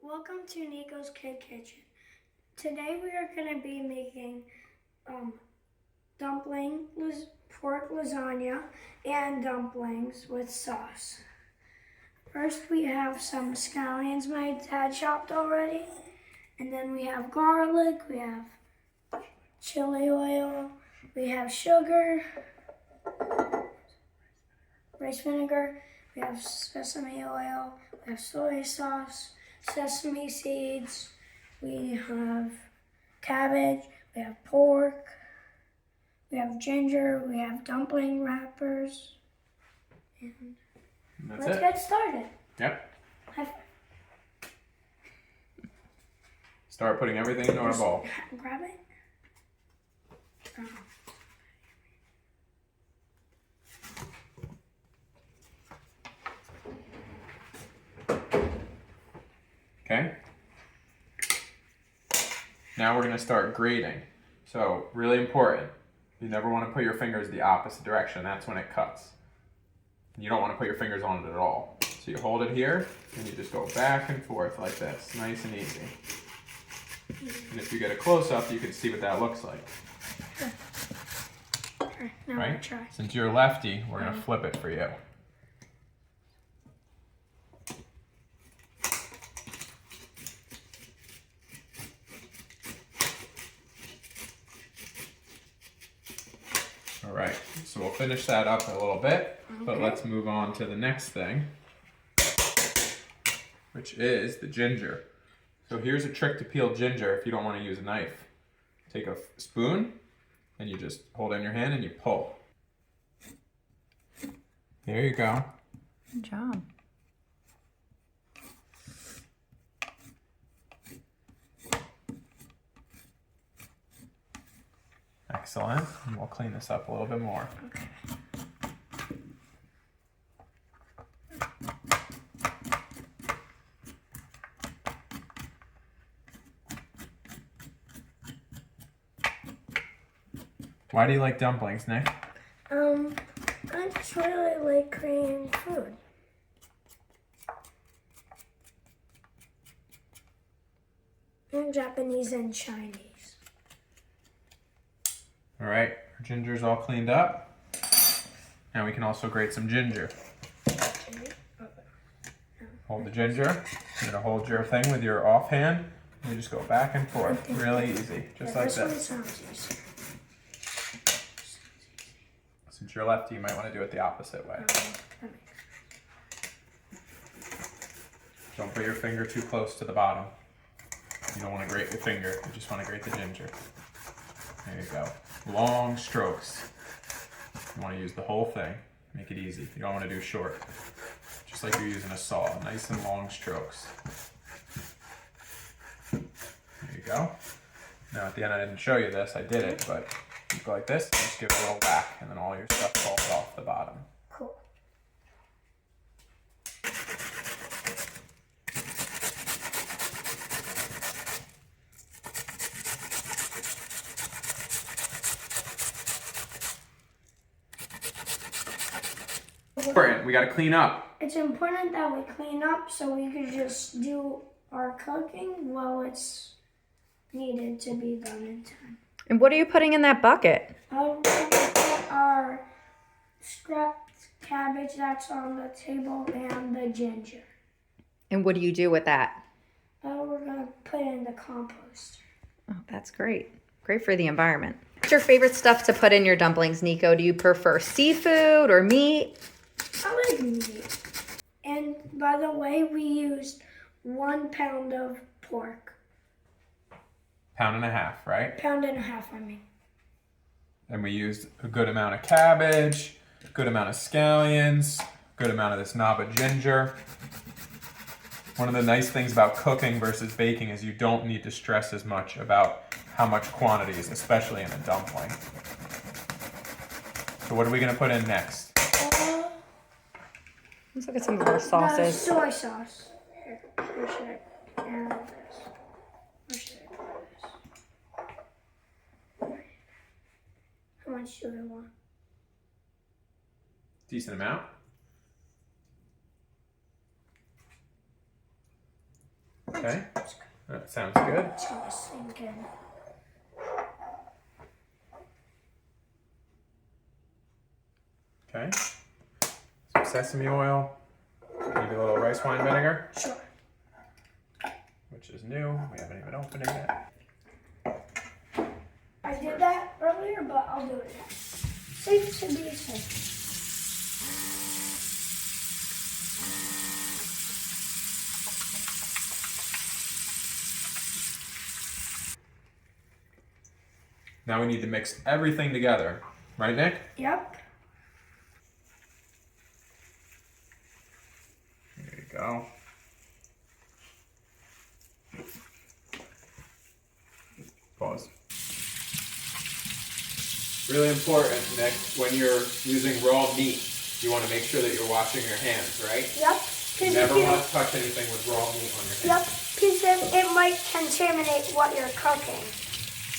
Welcome to Nico's Kid Kitchen. Today we are going to be making pork lasagna and dumplings with sauce. First we have some scallions my dad chopped already, and then we have garlic, we have chili oil, we have sugar, rice vinegar, we have sesame oil, we have soy sauce, sesame seeds, we have cabbage, we have pork, we have ginger, we have dumpling wrappers, and let's get started. Yep. Start putting everything into our bowl. Grab it. Okay. Now we're going to start grating. So, really important. You never want to put your fingers the opposite direction. That's when it cuts. You don't want to put your fingers on it at all. So you hold it here, and you just go back and forth like this. Nice and easy. And if you get a close-up, you can see what that looks like. Okay, now right? I'll try. Since you're lefty, we're going to flip it for you. All right, so we'll finish that up a little bit, but let's move on to the next thing, which is the ginger. So here's a trick to peel ginger if you don't want to use a knife. Take a spoon and you just hold it in your hand and you pull. There you go. Good job. Excellent. And we'll clean this up a little bit more. Okay. Why do you like dumplings, Nick? I just really like Korean food. And Japanese and Chinese. All right, our ginger's all cleaned up. Now we can also grate some ginger. Hold the ginger. You're gonna hold your thing with your offhand. And you just go back and forth, really easy, just like this. One this. sounds easier. Since you're lefty, you might want to do it the opposite way. Don't put your finger too close to the bottom. You don't want to grate your finger, you just want to grate the ginger. There you go. Long strokes. You want to use the whole thing. Make it easy. You don't want to do short. Just like you're using a saw. Nice and long strokes. There you go. Now at the end I didn't show you this, I did it, but you go like this, and just give it a little whack, and then all your stuff falls off the bottom. Cool. Important, we gotta clean up. It's important that we clean up so we can just do our cooking while it's needed to be done in time. And what are you putting in that bucket? We're going to put our scrapped cabbage that's on the table and the ginger. And what do you do with that? We're going to put it in the compost. Oh, that's great. Great for the environment. What's your favorite stuff to put in your dumplings, Nico? Do you prefer seafood or meat? I like meat. And by the way, we used 1 pound of pork. Pound and a half, right? Pound and a half, I mean. And we used a good amount of cabbage, a good amount of scallions, a good amount of this knob of ginger. One of the nice things about cooking versus baking is you don't need to stress as much about how much quantities, especially in a dumpling. So what are we going to put in next? Let's look at some of our The sauces. soy sauce. Here, where should I add this? Where should I put this? How much do I want? Decent amount. Okay, that sounds good. It's gonna sink in. Okay, some sesame oil, maybe a little rice wine vinegar, Sure. which is new. We haven't even opened it yet. I did that earlier, but I'll do it again. Safe to be safe. Now we need to mix everything together, right, Nick? Yep. There you go. Pause. Really important, Nick, when you're using raw meat, you want to make sure that you're washing your hands, right? Yep. You never want to touch anything with raw meat on your Yep. hands. Because then it might contaminate what you're cooking.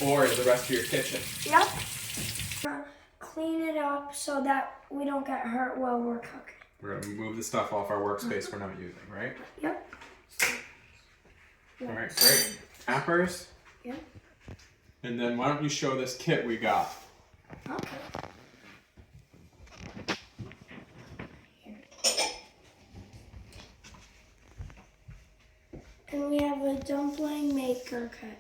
Or the rest of your kitchen. Yep. Clean it up so that we don't get hurt while we're cooking. We're going to move the stuff off our workspace we're not using, right? Yep. All right, great. Tappers. Yep. And then why don't you show this kit we got? Okay. And we have a dumpling maker kit.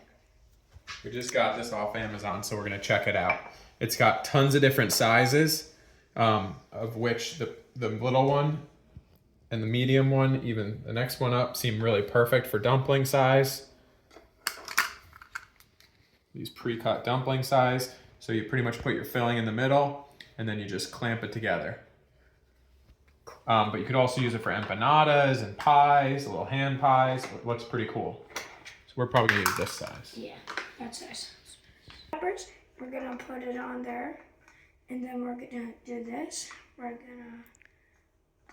We just got this off Amazon, so we're gonna check it out. It's got tons of different sizes, of which the little one and the medium one, even the next one up, seem really perfect for dumpling size. These pre-cut dumpling size. So you pretty much put your filling in the middle, and then you just clamp it together. But you could also use it for empanadas and pies, little hand pies. Looks pretty cool. So we're probably gonna use this size. Yeah, that's nice. Peppers, we're gonna put it on there, and then we're gonna do this. We're gonna.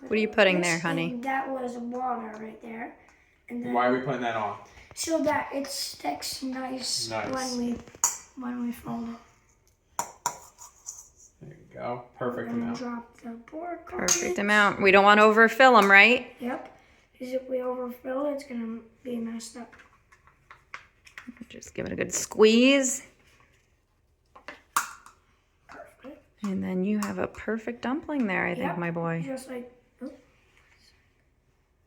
What are you putting this, there, honey? and that was water right there, and then Why are we putting that on? so that it sticks nice. when we fold it. There you go. Perfect We're gonna amount. drop the pork on Perfect it. amount. We don't want to overfill them, right? Yep. Because if we overfill it, it's gonna be messed up. Just give it a good squeeze. Perfect. And then you have a perfect dumpling there, I think, Yep. my boy. Just like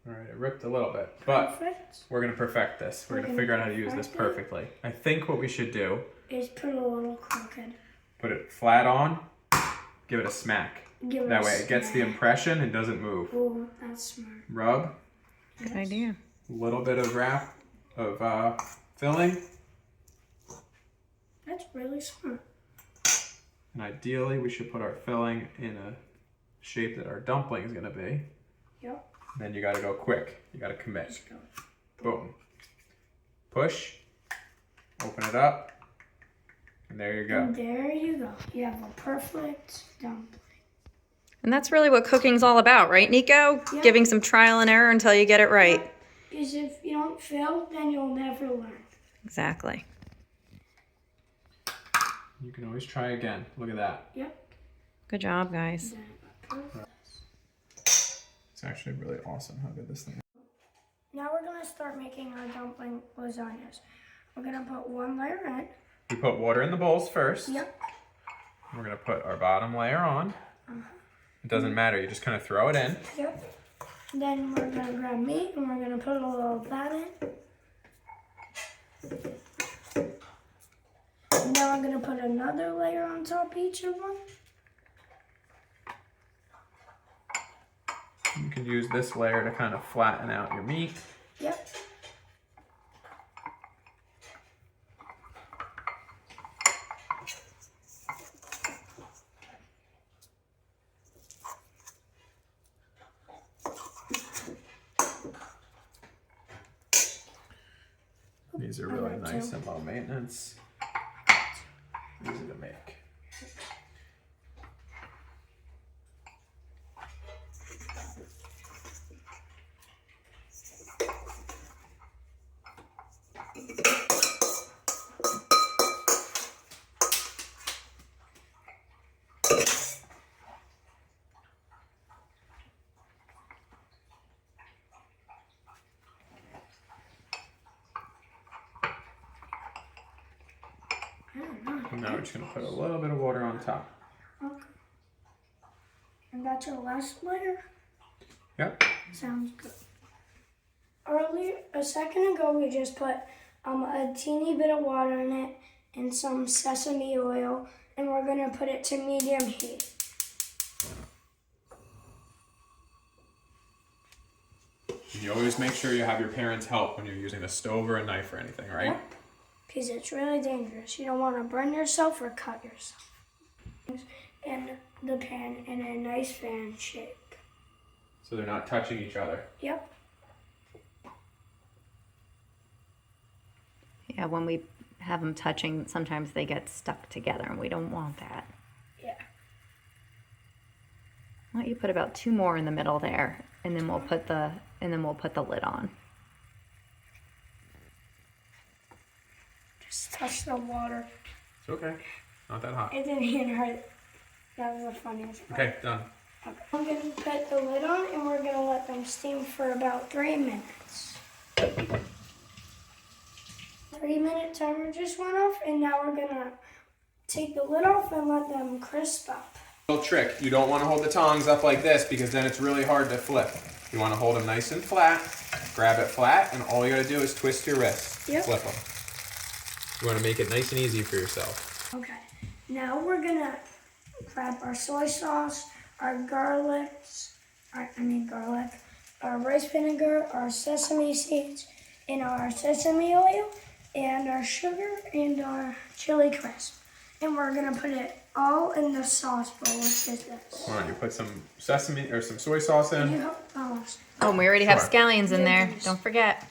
All right, it ripped a little bit, but perfect. we're gonna perfect this. We're gonna figure out how to use this perfectly. I think what we should do, Is put a little crooked. put it flat on, give it a smack. Give it That a way it gets the smack. impression and doesn't move. Oh, that's smart. Rub, Good idea. a little bit of wrap of filling, That's really smart. and ideally we should put our filling in a shape that our dumpling is gonna be. Yep. Then you gotta go quick. You gotta Let's commit. go. Boom. Push. Open it up. And there you go. And there you go. You have a perfect dumpling. And that's really what cooking's all about, right, Nico? Yeah. Giving some trial and error until you get it right. Because if you don't fail, then you'll never learn. Exactly. You can always try again. Look at that. Yep. Good job, guys. It's actually really awesome how good this thing is. Now we're going to start making our dumpling lasagnas. We're going to put one layer in. We put water in the bowls first. Yep. We're gonna put our bottom layer on. It doesn't matter, you just kind of throw it in. Yep. Then we're going to grab meat and we're going to put a little of that in. And then we're going to put another layer on top of each of them. You can use this layer to kind of flatten out your meat. Yep. These are really nice and low maintenance. Easy to make. And now we're just gonna put a little bit of water on top. Okay. And that's your last layer? Yep. Sounds good. Earlier, a second ago, we just put a teeny bit of water in it and some sesame oil, and we're gonna put it to medium heat. You always make sure you have your parents' help when you're using a stove or a knife or anything, right? Yep. Because it's really dangerous. You don't want to burn yourself or cut yourself. And the pan in a nice fan shape. So they're not touching each other. Yep. Yeah, when we have them touching, sometimes they get stuck together, and we don't want that. Yeah. Why don't you put about 2 more in the middle there, and then we'll put the lid on. Just touch the water. It's okay. Not that hot. It didn't even hurt. That was the funniest part. Okay, done. Okay. I'm going to put the lid on, and we're going to let them steam for about 3 minutes. 3-minute timer just went off, and now we're going to take the lid off and let them crisp up. Little trick, you don't want to hold the tongs up like this because then it's really hard to flip. You want to hold them nice and flat, grab it flat, and all you got to do is twist your wrist. Yep. Flip them. You want to make it nice and easy for yourself. Okay, now we're going to grab our soy sauce, our garlic, our rice vinegar, our sesame seeds, and our sesame oil, and our sugar, and our chili crisp. And we're gonna put it all in the sauce bowl, which is this. Come on, you put some sesame or some soy sauce in. Oh, and we already have scallions in there. Don't forget.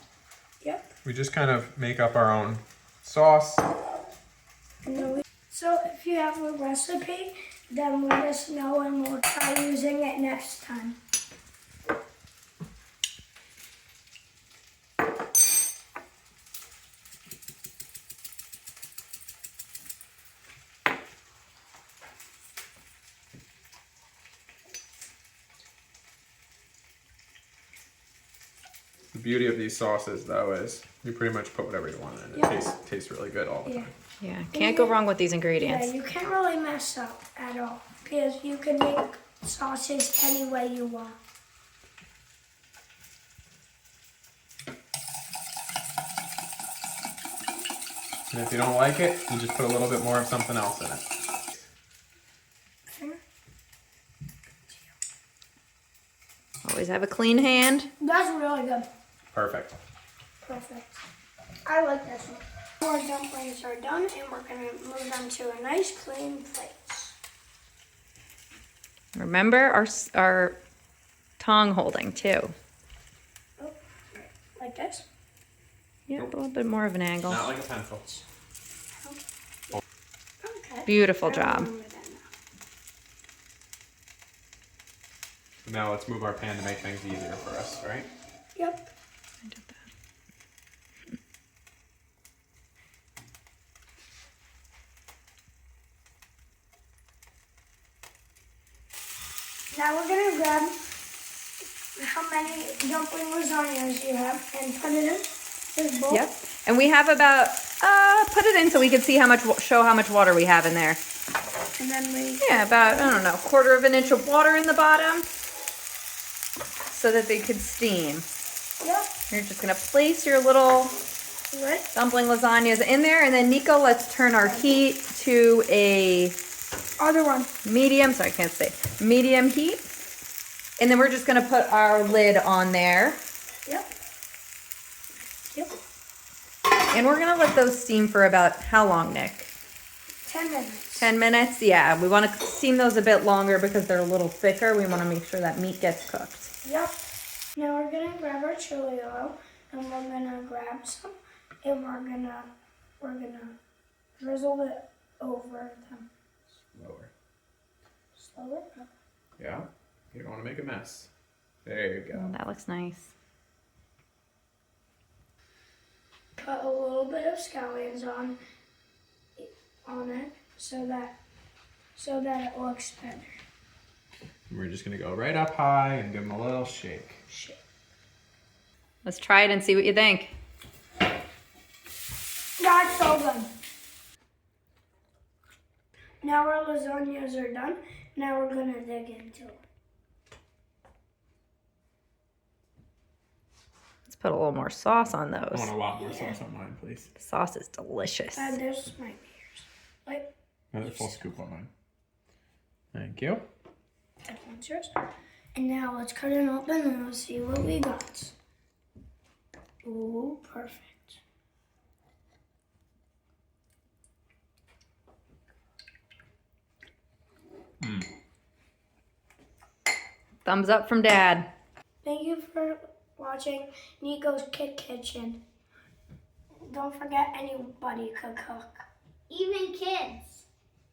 Yep. We just kind of make up our own sauce. So if you have a recipe, then let us know and we'll try using it next time. The beauty of these sauces, though, is you pretty much put whatever you want in it. Yep. It tastes really good all the time. Yeah, can't go wrong with these ingredients. Yeah, you can't really mess up at all because you can make sauces any way you want. And if you don't like it, you just put a little bit more of something else in it. Always have a clean hand. That's really good. Perfect. Perfect. I like this one. Our dumplings are done, and we're going to move them to a nice clean plate. Remember our tongue holding too. Oh, like this? Yeah, a little bit more of an angle. Not like a pencil. Okay. Beautiful I job. remember that now. Now let's move our pan to make things easier for us, right? Yep. I did that. Now we're going to grab how many dumpling lasagnas you have and put it in this bowl. Yep. And we have about put it in so we can see how much water we have in there. And then Yeah, about I don't know, 1/4 inch of water in the bottom, so that they could steam. Yep. You're just gonna place your little Right. dumpling lasagnas in there, and then Nico, let's turn our heat to a Other one. medium. Sorry, I can't say medium heat. And then we're just gonna put our lid on there, Yep. Yep. and we're gonna let those steam for about how long, Nick? 10 minutes. 10 minutes? Yeah, we want to steam those a bit longer because they're a little thicker. We want to make sure that meat gets cooked. Yep. Now we're gonna grab our chili oil, and we're gonna grab some, and we're gonna drizzle it over them. Lower. Slower. Yeah. You don't want to make a mess. There you go. Oh, that looks nice. Put a little bit of scallions on it so that it looks better. We're just going to go right up high and give them a little shake. Let's try it and see what you think. That's so good. Now our lasagnas are done. Now we're gonna dig into it. Let's put a little more sauce on I those. want a lot more sauce on mine, please. The sauce is delicious. This might be yours. Like, Another full scoop on mine. Thank you. that one's yours. And now let's cut it open and let's see what we got. Ooh, perfect. Thumbs up from Dad. Thank you for watching Nico's Kid Kitchen. Don't forget anybody could cook. Even kids.